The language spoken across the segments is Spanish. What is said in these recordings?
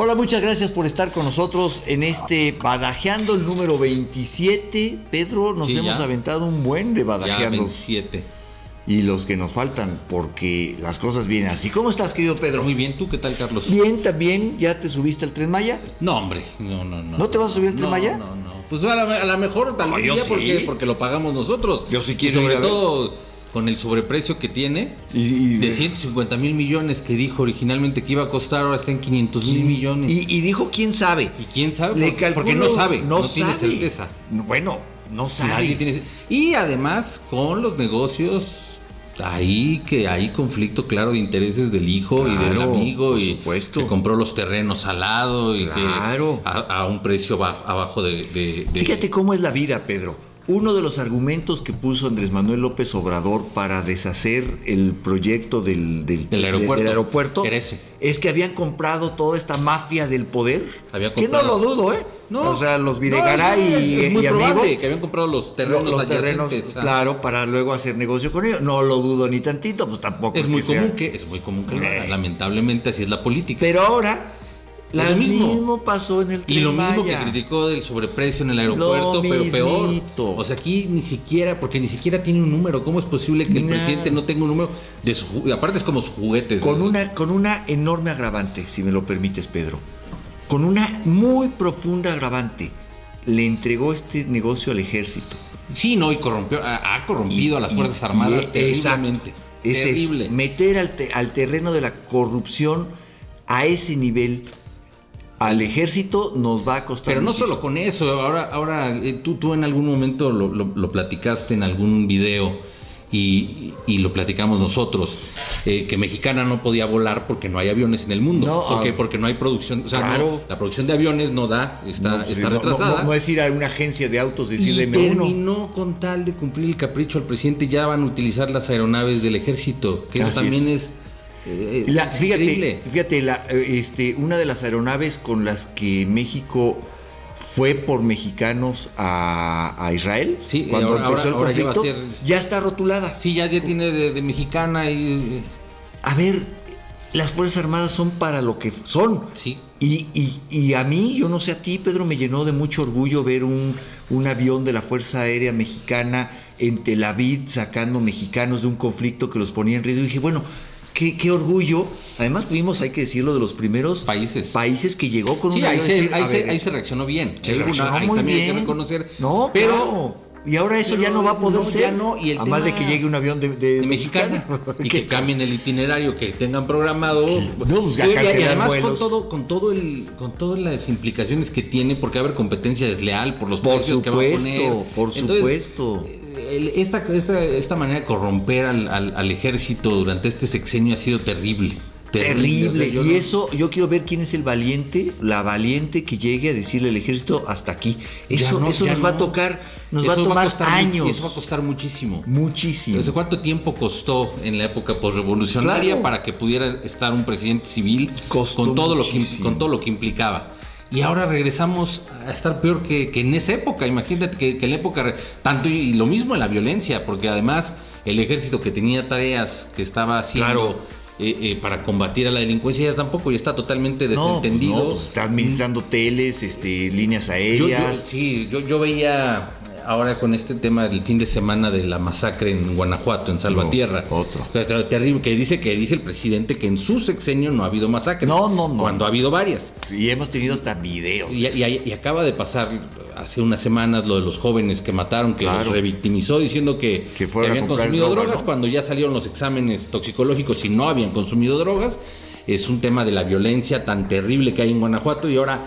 Hola, muchas gracias por estar con nosotros en este Badajeando, el número 27. Pedro, nos hemos aventado un buen de Badajeando. Ya 27. Y los que nos faltan, porque las cosas vienen así. ¿Cómo estás, querido Pedro? Muy bien, ¿tú qué tal, Carlos? Bien, también. ¿Ya te subiste al Tren Maya? No, hombre, no. ¿No te vas a subir al Tren Maya? No. Pues a lo mejor tal día sí. porque lo pagamos nosotros. Yo sí quiero. Y sobre todo con el sobreprecio que tiene, de 150,000 millones que dijo originalmente que iba a costar, ahora está en 500,000 millones. Y dijo quién sabe. ¿Y quién sabe? Porque no sabe, no tiene sabe. certeza. Bueno, no sabe. Nadie tiene. Y además, con los negocios, que hay conflicto claro de intereses del hijo y del amigo, por y supuesto. que compró los terrenos al lado y claro. que a un precio abajo de... Fíjate cómo es la vida, Pedro. Uno de los argumentos que puso Andrés Manuel López Obrador para deshacer el proyecto del aeropuerto es que habían comprado toda esta mafia del poder. Que no lo dudo, ¿eh? No, o sea, los Videgaray es muy probable amigos, que habían comprado los terrenos claro, para luego hacer negocio con ellos. No lo dudo ni tantito, pues tampoco. Es muy común que lo hagan. Lamentablemente así es la política. Pero ahora lo mismo pasó en el Tren Maya. Y lo mismo que criticó del sobreprecio en el aeropuerto, pero peor. O sea, aquí ni siquiera tiene un número. ¿Cómo es posible que el presidente no tenga un número de aparte es como sus juguetes? Con una enorme agravante, si me lo permites, Pedro. Con una muy profunda agravante. Le entregó este negocio al ejército. Sí, no, y ha corrompido a las Fuerzas Armadas terriblemente. Es terrible. Meter al terreno de la corrupción a ese nivel al ejército nos va a costar. Pero muchísimo. No solo con eso, ahora tú en algún momento lo platicaste en algún video y lo platicamos nosotros, que Mexicana no podía volar porque no hay aviones en el mundo, porque no hay producción, o sea, claro. La producción de aviones no da, está retrasada. No es ir a una agencia de autos y decirle y terminó con tal de cumplir el capricho al presidente, ya van a utilizar las aeronaves del ejército, que eso también es increíble. Fíjate, una de las aeronaves con las que México fue por mexicanos a Israel, cuando empezó el conflicto, ya está rotulada. Sí, ya tiene de mexicana y... A ver, las Fuerzas Armadas son para lo que son. Sí. Y a mí, yo no sé a ti, Pedro, me llenó de mucho orgullo ver un avión de la Fuerza Aérea Mexicana en Tel Aviv sacando mexicanos de un conflicto que los ponía en riesgo. Y dije, bueno, qué orgullo. Además fuimos, hay que decirlo, de los primeros países que llegó con un avión. Ahí se reaccionó bien. Se reaccionó muy bien. Hay que reconocer. No, pero... Claro. Y ahora eso ya no va a poder ser. Y además de que llegue un avión de mexicana y que cambien el itinerario que tengan programado. Y además vuelos. con todas las implicaciones que tiene, porque va a haber competencia desleal por los precios que va a poner. Por supuesto. Esta manera de corromper al ejército durante este sexenio ha sido terrible. Terrible. Y eso, yo quiero ver quién es la valiente que llegue a decirle al ejército hasta aquí. Eso nos va a tocar, nos va a tomar años. Eso va a costar muchísimo. Muchísimo. Entonces, ¿cuánto tiempo costó en la época posrevolucionaria para que pudiera estar un presidente civil con todo lo que implicaba? Y ahora regresamos a estar peor que en esa época. Imagínate que en la época, tanto y lo mismo en la violencia, porque además el ejército que tenía tareas que estaba haciendo para combatir a la delincuencia ya está totalmente desentendido. Pues está administrando hoteles, líneas aéreas. Yo veía ahora con este tema del fin de semana de la masacre en Guanajuato, en Salvatierra. Terrible, que dice el presidente que en su sexenio no ha habido masacres. No. Cuando ha habido varias. Y hemos tenido hasta videos. Y acaba de pasar hace unas semanas lo de los jóvenes que mataron, que los revictimizó diciendo que habían consumido drogas, cuando ya salieron los exámenes toxicológicos y no habían consumido drogas. Es un tema de la violencia tan terrible que hay en Guanajuato y ahora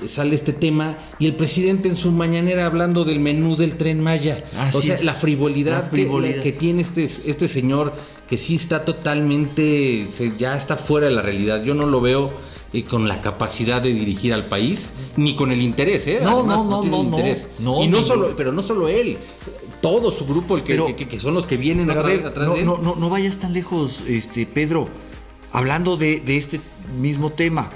sale este tema y el presidente en su mañanera hablando del menú del Tren Maya. La frivolidad que tiene este señor, que sí está totalmente, ya está fuera de la realidad. Yo no lo veo con la capacidad de dirigir al país, ni con el interés, No tiene interés. Pero no solo él, todo su grupo, que son los que vienen atrás de él. No vayas tan lejos, Pedro. Hablando de este mismo tema,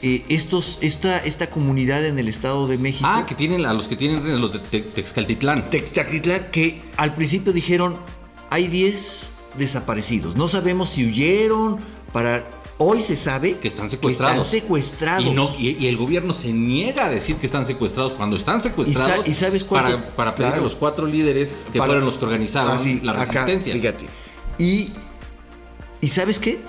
esta comunidad en el Estado de México. Que tienen los de Texcaltitlán. Que al principio dijeron, hay 10 desaparecidos. No sabemos si huyeron Hoy se sabe que están secuestrados. Y el gobierno se niega a decir que están secuestrados cuando están secuestrados. ¿Y sabes cuánto? Para pedir a los 4 líderes que fueron los que organizaron la resistencia. Acá, fíjate. ¿Y sabes qué?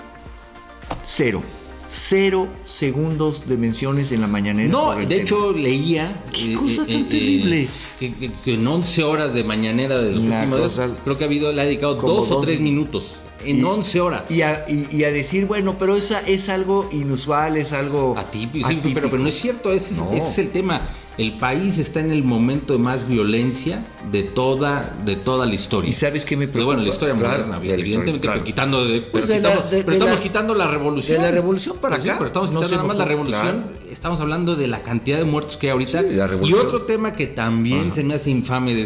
Cero segundos de menciones en la mañanera. No, de hecho leía... ¡Qué cosa tan terrible! Que en 11 horas de mañanera de los últimos días, creo que le ha dedicado 2 o 3 minutos. En 11 horas. Y a decir, bueno, pero es algo inusual, es algo atípico. Sí, pero no es cierto, ese es el tema. El país está en el momento de más violencia de toda la historia. ¿Y sabes qué me preocupa? Bueno, la historia moderna, evidentemente, pero estamos quitando la revolución. De la revolución para acá. Sí, pero estamos quitando nada más la revolución. Claro. Estamos hablando de la cantidad de muertos que hay ahorita. Sí, y otro tema que también se me hace infame de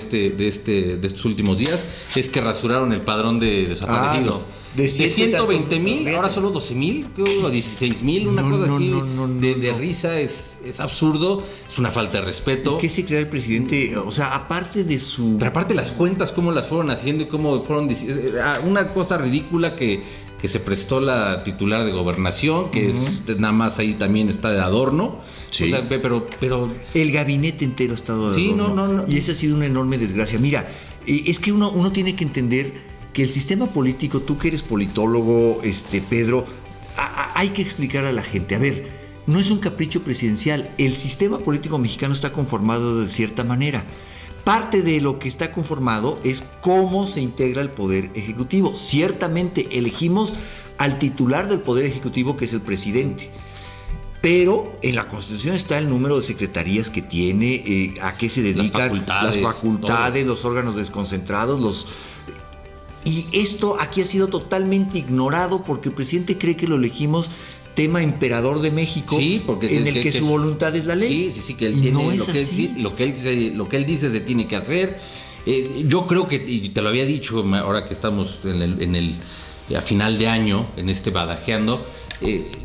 estos últimos días es que rasuraron el padrón de desaparecidos. De 120,000, ahora solo 12,000 o 16,000, una cosa así de risa, es absurdo, es una falta de respeto. ¿Qué se crea el presidente? O sea, aparte de su... Pero aparte las cuentas, cómo las fueron haciendo y cómo fueron... Una cosa ridícula que se prestó la titular de Gobernación, que nada más ahí también está de adorno. Sí. O sea, pero... El gabinete entero ha estado de adorno. No. Y esa ha sido una enorme desgracia. Mira, es que uno tiene que entender que el sistema político, tú que eres politólogo, Pedro, hay que explicar a la gente, a ver, no es un capricho presidencial, el sistema político mexicano está conformado de cierta manera. Parte de lo que está conformado es cómo se integra el Poder Ejecutivo. Ciertamente elegimos al titular del Poder Ejecutivo, que es el presidente. Pero en la Constitución está el número de secretarías que tiene, a qué se dedican, las facultades, los órganos desconcentrados, Y esto aquí ha sido totalmente ignorado porque el presidente cree que lo elegimos tema emperador de México, sí, porque en el que su voluntad es la ley. Sí, que él tiene no lo que él dice se tiene que hacer. Yo creo que, y te lo había dicho ahora que estamos a final de año, en badajeando,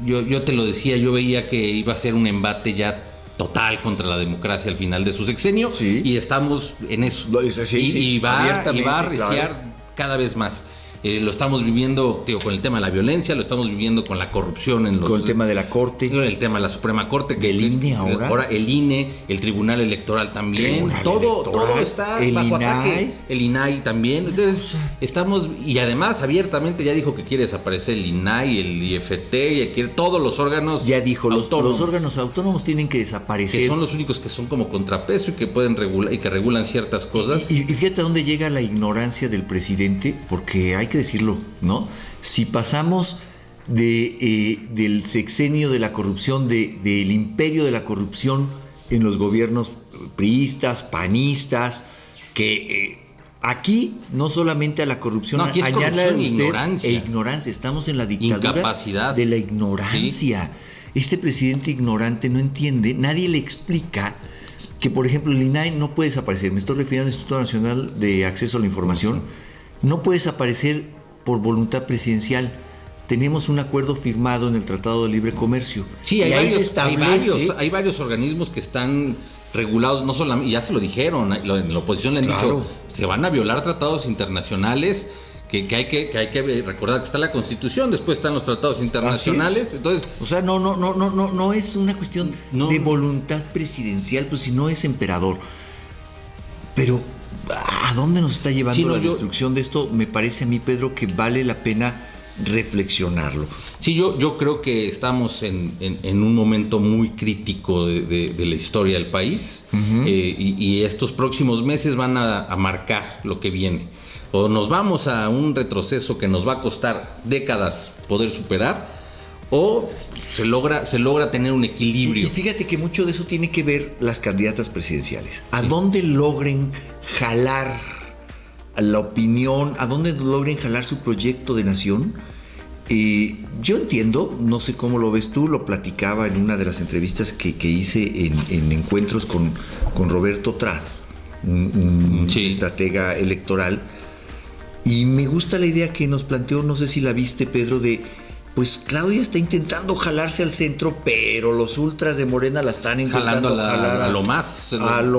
yo te lo decía, yo veía que iba a ser un embate ya total contra la democracia al final de su sexenio, y estamos en eso. Y va a arreciar cada vez más. Lo estamos viviendo, con el tema de la violencia, lo estamos viviendo con la corrupción con el tema de la Corte, el tema de la Suprema Corte, del INE ahora el INE, el Tribunal Electoral también, todo está bajo ataque, el INAI también. Entonces estamos, y además abiertamente ya dijo que quiere desaparecer el INAI, el IFT, y quiere todos los órganos. Ya dijo, los órganos autónomos tienen que desaparecer, que son los únicos que son como contrapeso y que pueden regular y que regulan ciertas cosas. Y fíjate a dónde llega la ignorancia del presidente, porque hay que decirlo, ¿no? Si pasamos del sexenio de la corrupción, del imperio de la corrupción en los gobiernos priistas, panistas, que aquí no solamente a la corrupción, aquí es corrupción e ignorancia. Estamos en la dictadura incapacidad de la ignorancia. Sí. Este presidente ignorante no entiende, nadie le explica que, por ejemplo, el INAI no puede desaparecer. Me estoy refiriendo al Instituto Nacional de Acceso a la Información. No puede desaparecer por voluntad presidencial. Tenemos un acuerdo firmado en el Tratado de Libre Comercio. Sí, hay varios organismos que están regulados, no solamente, ya se lo dijeron, en la oposición le han dicho, se van a violar tratados internacionales, que hay que recordar que está la Constitución, después están los tratados internacionales. Entonces, o sea, no es una cuestión de voluntad presidencial, pues si no es emperador. Pero ¿a dónde nos está llevando destrucción de esto? Me parece a mí, Pedro, que vale la pena reflexionarlo. Sí, yo creo que estamos en un momento muy crítico de la historia del país, y estos próximos meses van a marcar lo que viene. O nos vamos a un retroceso que nos va a costar décadas poder superar, o se logra tener un equilibrio. Y fíjate que mucho de eso tiene que ver las candidatas presidenciales. ¿A dónde logren jalar la opinión? ¿A dónde logren jalar su proyecto de nación? Yo entiendo, no sé cómo lo ves tú, lo platicaba en una de las entrevistas que hice en encuentros con Roberto Traz, un estratega electoral, y me gusta la idea que nos planteó, no sé si la viste, Pedro, pues Claudia está intentando jalarse al centro, pero los ultras de Morena la están intentando jalar a lo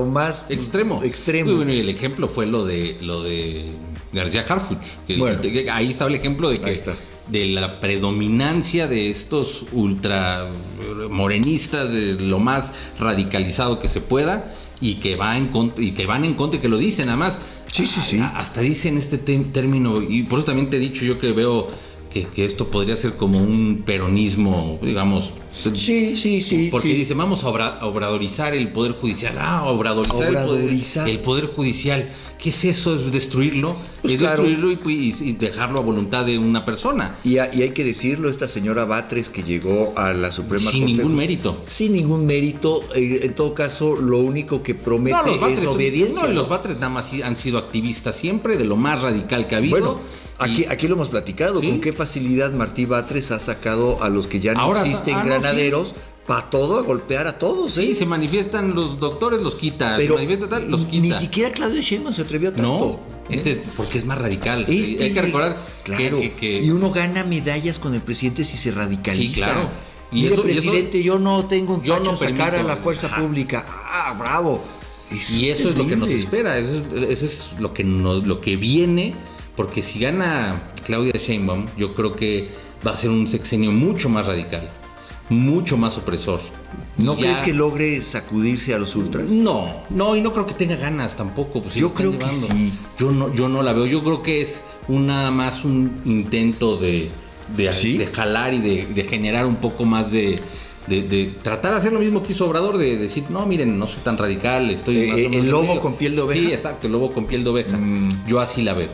más extremo. Muy bueno, y el ejemplo fue lo de García Harfuch, que ahí estaba el ejemplo de de la predominancia de estos ultra morenistas, de lo más radicalizado que se pueda, y que van en contra, y que lo dicen además. Sí. Hasta dicen este término, y por eso también te he dicho yo que veo que esto podría ser como un peronismo, digamos. Sí. Porque dice, vamos a obradorizar el Poder Judicial. Obradorizar el poder Judicial. ¿Qué es eso? ¿Es destruirlo? Pues es claro. Destruirlo y dejarlo a voluntad de una persona. Y hay que decirlo, esta señora Batres que llegó a la Suprema Corte. Sin ningún mérito. Sin ningún mérito. En todo caso, lo único que promete es obediencia. Y los Batres nada más han sido activistas siempre, de lo más radical que ha habido. Bueno, aquí lo hemos platicado, ¿sí? Con qué facilidad Martí Batres ha sacado a los que ya no existen granaderos para todo, a golpear a todos. Sí, se manifiestan los doctores, los quita. Pero se manifiesta tal, los quita. Ni siquiera Claudia Sheinbaum se atrevió a tanto. No, porque es más radical. Hay que recordar que y uno gana medallas con el presidente si se radicaliza. Sí, claro. Mire, presidente, yo no tengo un cacho a sacar a la fuerza pública. Bravo. Y eso es lo que nos espera. Eso es lo que viene. Porque si gana Claudia Sheinbaum, yo creo que va a ser un sexenio mucho más radical, mucho más opresor. ¿No crees que logre sacudirse a los ultras? No, y no creo que tenga ganas tampoco. Pues, yo creo que sí. Yo no la veo. Yo creo que es nada más un intento de jalar y de generar un poco más de tratar de hacer lo mismo que hizo Obrador, de decir, no, miren, no soy tan radical, estoy más o menos el lobo con piel de oveja. Sí, exacto, el lobo con piel de oveja. Yo así la veo.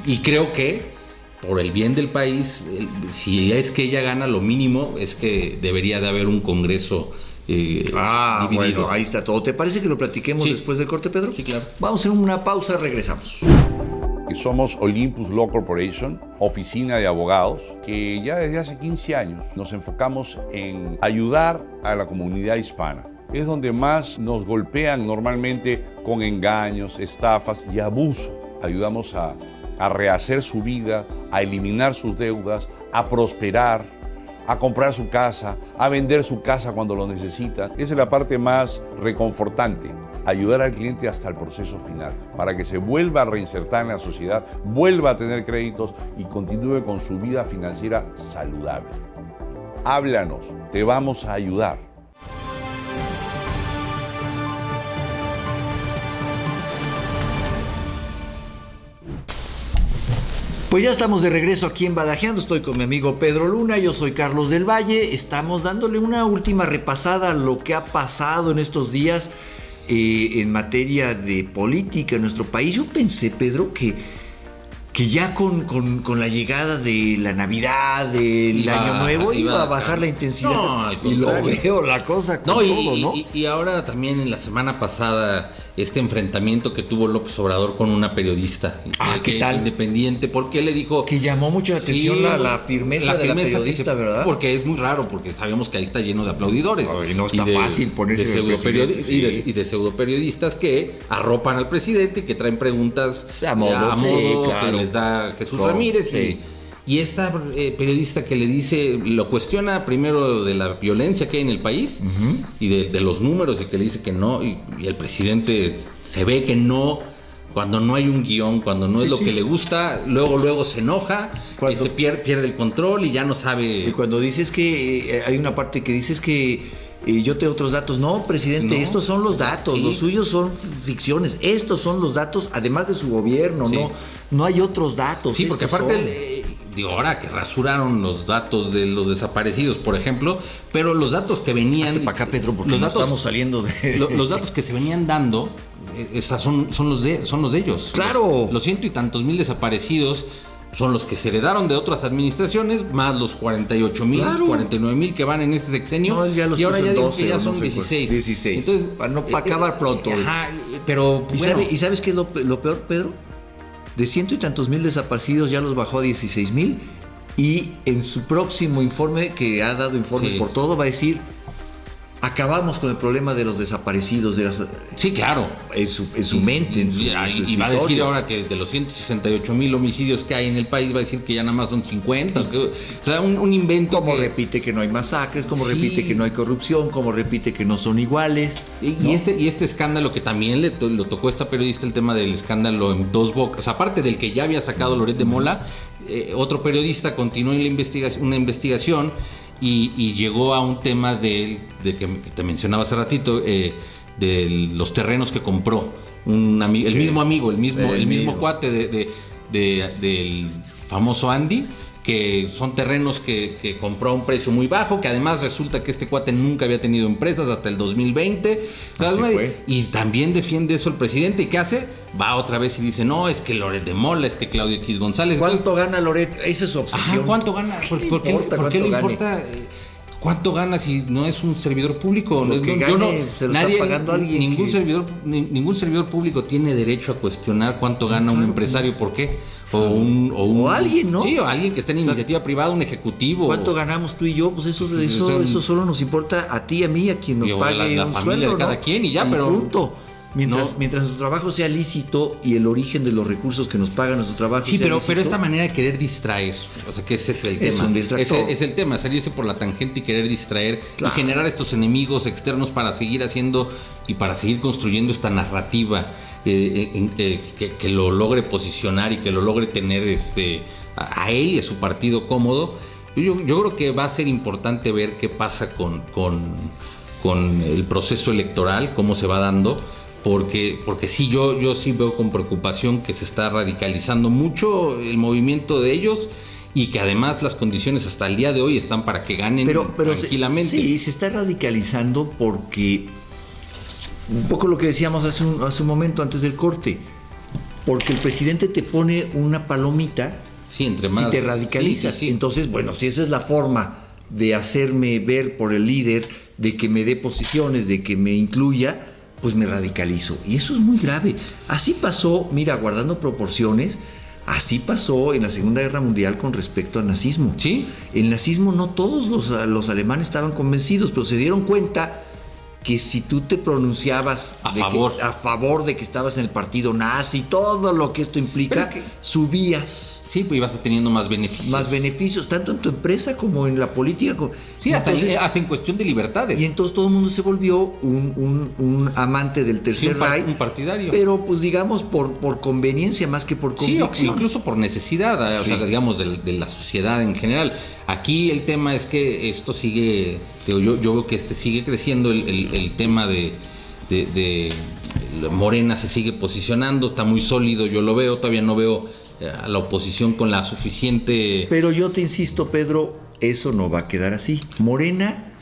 Y creo que, por el bien del país, si es que ella gana, lo mínimo es que debería de haber un congreso dividido. Bueno, ahí está todo. ¿Te parece que lo platiquemos después del corte, Pedro? Sí, claro. Vamos a hacer una pausa, regresamos. Somos Olympus Law Corporation, oficina de abogados, que ya desde hace 15 años nos enfocamos en ayudar a la comunidad hispana. Es donde más nos golpean normalmente con engaños, estafas y abuso. Ayudamos a rehacer su vida, a eliminar sus deudas, a prosperar, a comprar su casa, a vender su casa cuando lo necesitan. Esa es la parte más reconfortante, ayudar al cliente hasta el proceso final, para que se vuelva a reinsertar en la sociedad, vuelva a tener créditos y continúe con su vida financiera saludable. Háblanos, te vamos a ayudar. Pues ya estamos de regreso aquí en Badajeando. Estoy con mi amigo Pedro Luna, yo soy Carlos del Valle. Estamos dándole una última repasada a lo que ha pasado en estos días en materia de política en nuestro país. Yo pensé, Pedro, que ya con la llegada de la Navidad, del Año Nuevo, iba a bajar la intensidad. No, y lo veo la cosa con todo, ¿no? Y ahora también en la semana pasada, este enfrentamiento que tuvo López Obrador con una periodista ¿qué tal? Independiente, porque le dijo... Que llamó mucho la atención la firmeza de la periodista, ¿verdad? Porque es muy raro, porque sabemos que ahí está lleno de aplaudidores. Y no está fácil ponerse y de pseudoperiodistas que arropan al presidente y que traen preguntas a modo claro. Que les da Jesús Ramírez. Y esta periodista que le dice, lo cuestiona primero de la violencia que hay en el país y de los números, y que le dice que no, y el presidente se ve que no, cuando no hay un guión, cuando no es lo que le gusta, luego se enoja, se pierde el control y ya no sabe. Y cuando dices que hay una parte que dices que yo tengo otros datos. No, presidente, estos son los datos, los suyos son ficciones, estos son los datos, además de su gobierno, no hay otros datos. Sí, porque aparte, ahora que rasuraron los datos de los desaparecidos, por ejemplo, pero los datos que venían... Hazte para acá, Pedro, porque estamos saliendo de... Los datos que se venían dando, son los de ellos. ¡Claro! Los 100 y tantos mil desaparecidos son los que se heredaron de otras administraciones, más los 48,000, 49,000 que van en este sexenio. No, ya los y ahora ya 12, digo que ya son 16. 16. Entonces, para acabar pronto. Pero ¿Y sabes qué es lo peor, Pedro? De 100 y tantos mil desaparecidos ya los bajó a 16,000, y en su próximo informe, que ha dado informes por todo, va a decir acabamos con el problema de los desaparecidos de las... Sí, claro. En su mente, en su y va a decir ahora que de los 168,000 homicidios que hay en el país, va a decir que ya nada más son 50. O sea, un invento. Como repite que no hay masacres, como repite que no hay corrupción, como repite que no son iguales. Y este escándalo que también lo tocó a esta periodista, el tema del escándalo en Dos Bocas, aparte del que ya había sacado Loret de Mola, otro periodista continuó en una investigación y llegó a un tema de que te mencionaba hace ratito, de los terrenos que compró el mismo amigo, el mismo cuate del famoso Andy, que son terrenos que compró a un precio muy bajo, que además resulta que este cuate nunca había tenido empresas hasta el 2020. Y también defiende eso el presidente. ¿Y qué hace? Va otra vez y dice, no, es que Loret de Mola, es que Claudio X González. ¿Cuánto gana Loret? Esa es su obsesión. ¿Cuánto gana? ¿Por qué le importa cuánto gana si no es un servidor público? Está pagando alguien. Ningún servidor público tiene derecho a cuestionar cuánto gana un empresario. ¿Por qué? O alguien, ¿no? Sí, o alguien que esté en iniciativa privada, un ejecutivo. ¿Cuánto ganamos tú y yo? Pues eso solo nos importa a ti, a mí, a quien nos pague la un familia sueldo, de cada quien y ya, pero punto. Mientras nuestro trabajo sea lícito y el origen de los recursos que nos pagan nuestro trabajo sea lícito. Pero esta manera de querer distraer, o sea que ese es el tema. Es un distractor. Es el tema, salirse por la tangente y querer distraer, claro, y generar estos enemigos externos para seguir haciendo y para seguir construyendo esta narrativa que lo logre posicionar y que lo logre tener a él y a su partido cómodo. Yo creo que va a ser importante ver qué pasa con el proceso electoral, cómo se va dando. Porque sí, yo sí veo con preocupación que se está radicalizando mucho el movimiento de ellos y que además las condiciones hasta el día de hoy están para que ganen tranquilamente. Sí, se está radicalizando porque, un poco lo que decíamos hace un momento antes del corte, porque el presidente te pone una palomita, sí, entre más, si te radicalizas. Sí. Entonces, bueno, si esa es la forma de hacerme ver por el líder, de que me dé posiciones, de que me incluya, pues me radicalizo. Y eso es muy grave. Así pasó, mira, guardando proporciones, así pasó en la Segunda Guerra Mundial con respecto al nazismo. ¿Sí? El nazismo no todos los alemanes estaban convencidos, pero se dieron cuenta que si tú te pronunciabas a favor de que estabas en el partido nazi, todo lo que esto implica, subías. Sí, pues ibas teniendo más beneficios. Más beneficios, tanto en tu empresa como en la política. Sí, hasta en cuestión de libertades. Y entonces todo el mundo se volvió un amante del Tercer Reich. Un partidario. Pero pues digamos por conveniencia más que por convicción. Sí, incluso por necesidad, o sea, digamos de la sociedad en general. Aquí el tema es que esto sigue, yo veo que sigue creciendo el tema de Morena se sigue posicionando, está muy sólido, yo lo veo, todavía no veo a la oposición con la suficiente... Pero yo te insisto, Pedro, eso no va a quedar así. Morena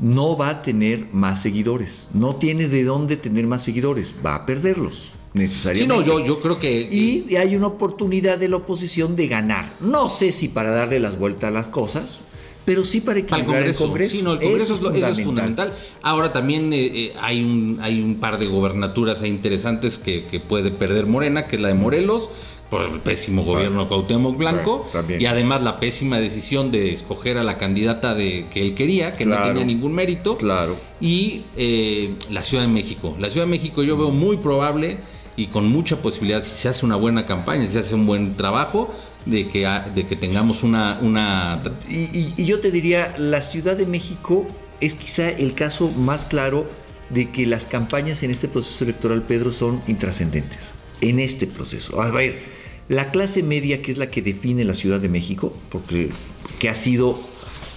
no va a tener más seguidores, no tiene de dónde tener más seguidores, va a perderlos necesariamente. Sí, no, yo creo que... Y hay una oportunidad de la oposición de ganar. No sé si para darle las vueltas a las cosas, pero sí para equilibrar el Congreso. Sí, no, el Congreso eso es fundamental. Ahora también hay un par de gobernaturas interesantes que puede perder Morena, que es la de Morelos, por el pésimo gobierno de Cuauhtémoc Blanco, y además la pésima decisión de escoger a la candidata que él quería, que no tenía ningún mérito. Claro. Y la Ciudad de México. La Ciudad de México yo veo muy probable y con mucha posibilidad, si se hace una buena campaña, si se hace un buen trabajo, de que tengamos una... Y yo te diría, la Ciudad de México es quizá el caso más claro de que las campañas en este proceso electoral, Pedro, son intrascendentes. En este proceso. A ver, la clase media, que es la que define la Ciudad de México, que ha sido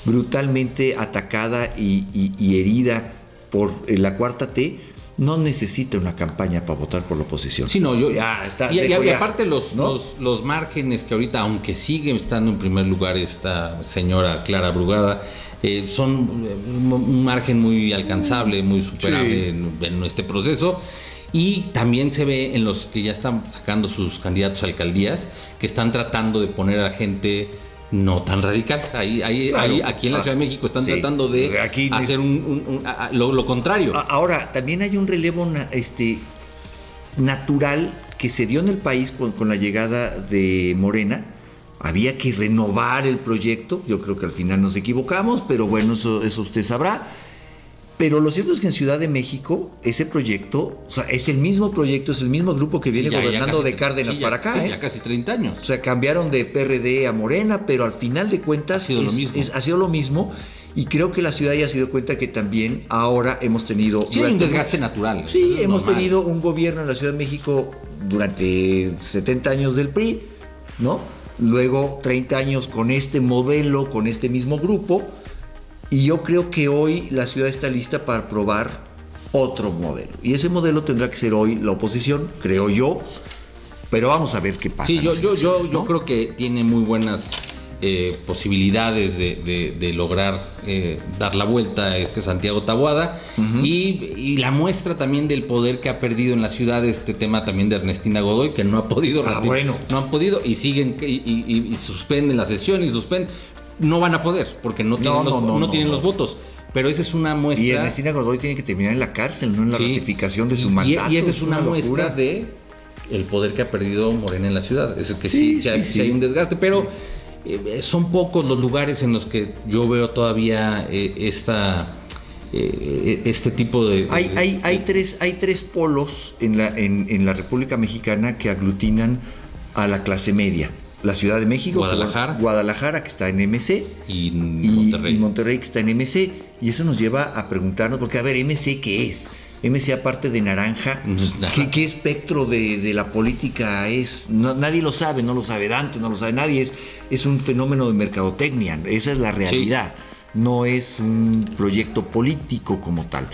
brutalmente atacada y herida por la Cuarta T, no necesita una campaña para votar por la oposición. Sí, no, y aparte los márgenes que ahorita, aunque sigue estando en primer lugar esta señora Clara Brugada, son un margen muy alcanzable, muy superable en este proceso. Y también se ve en los que ya están sacando sus candidatos a alcaldías, que están tratando de poner a gente no tan radical. Aquí en la Ciudad de México están tratando de hacer lo contrario. Ahora, también hay un relevo natural que se dio en el país con la llegada de Morena. Había que renovar el proyecto. Yo creo que al final nos equivocamos, pero bueno, eso usted sabrá. Pero lo cierto es que en Ciudad de México ese proyecto, o sea, es el mismo proyecto, es el mismo grupo que viene gobernando de Cárdenas para acá. Ya casi 30 años. O sea, cambiaron de PRD a Morena, pero al final de cuentas ha sido lo mismo. Y creo que la ciudad ya se dio cuenta que también ahora hemos tenido... Sí, hay un desgaste natural. Sí, hemos tenido un gobierno en la Ciudad de México durante 70 años del PRI, ¿no? Luego 30 años con este modelo, con este mismo grupo. Y yo creo que hoy la ciudad está lista para probar otro modelo. Y ese modelo tendrá que ser hoy la oposición, creo yo. Pero vamos a ver qué pasa. Sí, yo creo que tiene muy buenas posibilidades de lograr dar la vuelta a Santiago Taboada. Uh-huh. Y la muestra también del poder que ha perdido en la ciudad este tema también de Ernestina Godoy, que no ha podido no han podido y siguen y suspenden la sesión y suspenden. No van a poder porque no tienen los votos. Pero esa es una muestra. Y Ernestina Godoy tiene que terminar en la cárcel, no en la ratificación de su mandato. Y esa es una muestra de el poder que ha perdido Morena en la ciudad. Es que sí hay un desgaste, pero son pocos los lugares en los que yo veo todavía este tipo de... Hay tres polos en la República Mexicana que aglutinan a la clase media. La Ciudad de México, Guadalajara, que está en MC, y Monterrey, que está en MC, y eso nos lleva a preguntarnos, porque a ver, MC, ¿qué es? MC, aparte de naranja, ¿qué espectro de la política es? Nadie lo sabe, no lo sabe Dante, no lo sabe nadie, es un fenómeno de mercadotecnia, esa es la realidad, no es un proyecto político como tal,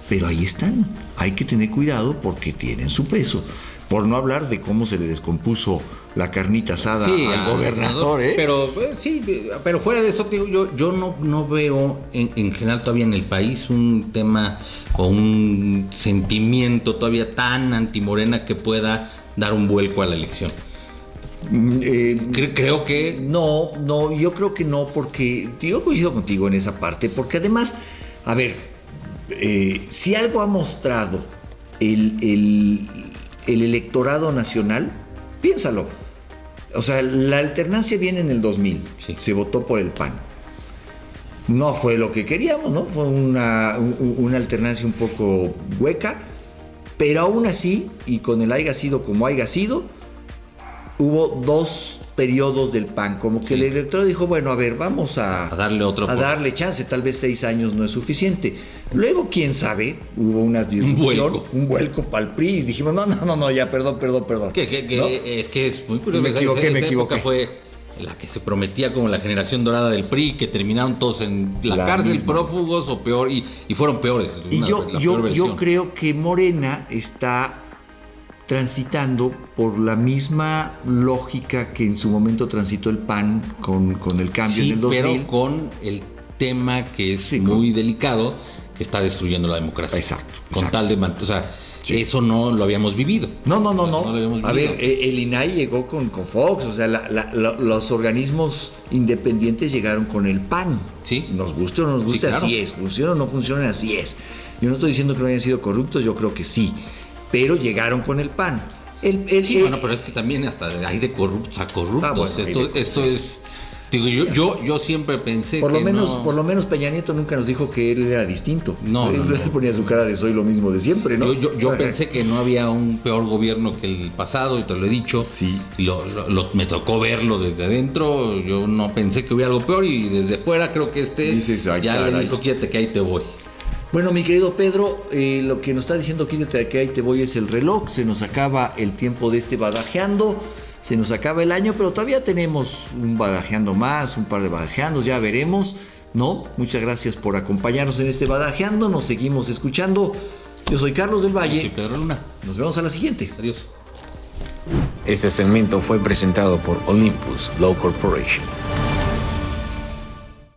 pero ahí están, hay que tener cuidado porque tienen su peso. Por no hablar de cómo se le descompuso la carnita asada al gobernador, ¿eh? Pero fuera de eso, yo no veo en general todavía en el país un tema o un sentimiento todavía tan antimorena que pueda dar un vuelco a la elección. Creo que... No, yo creo que no, porque yo coincido contigo en esa parte, porque además, a ver, si algo ha mostrado el electorado nacional, piénsalo. O sea, la alternancia viene en el 2000. Sí. Se votó por el PAN. No fue lo que queríamos, ¿no? Fue una alternancia un poco hueca. Pero aún así, y con el haya sido como haya sido, hubo 2 periodos del PAN. Como que el electorado dijo, bueno, a ver, vamos a darle chance. Tal vez 6 años no es suficiente. Luego, quién sabe, hubo una disrupción, un vuelco para el PRI, y dijimos, no, ya, perdón. ¿No? Es que es muy curioso. Me equivoqué. Fue la que se prometía como la generación dorada del PRI, que terminaron todos en la cárcel, misma. Prófugos o peor, y fueron peores. Y yo creo que Morena está transitando por la misma lógica que en su momento transitó el PAN con el cambio en el 2000. Pero con el tema que es muy delicado, que está destruyendo la democracia. Exacto. Tal de... O sea, eso no lo habíamos vivido. No. A ver, el INAI llegó con Fox, o sea, los organismos independientes llegaron con el PAN. Sí. Nos guste o no nos guste, claro. Así es. Funciona o no funciona, así es. Yo no estoy diciendo que no hayan sido corruptos, yo creo que sí. Pero llegaron con el PAN. Bueno, pero es que también hasta hay de corruptos a corruptos. Esto es... Digo, yo siempre pensé por lo menos Peña Nieto nunca nos dijo que él era distinto. Él ponía su cara de soy lo mismo de siempre, ¿no? Yo pensé que no había un peor gobierno que el pasado, y te lo he dicho. Sí. Me tocó verlo desde adentro. Yo no pensé que hubiera algo peor, y desde fuera creo que dices, ya le dijo, quédate que ahí te voy. Bueno, mi querido Pedro, lo que nos está diciendo quédate que ahí te voy es el reloj. Se nos acaba el tiempo de Badajeando. Se nos acaba el año, pero todavía tenemos un Badajeando más, un par de Badajeandos, ya veremos, ¿no? Muchas gracias por acompañarnos en Badajeando, nos seguimos escuchando. Yo soy Carlos del Valle. Yo soy Pedro Luna. Nos vemos a la siguiente. Adiós. Este segmento fue presentado por Olympus Law Corporation.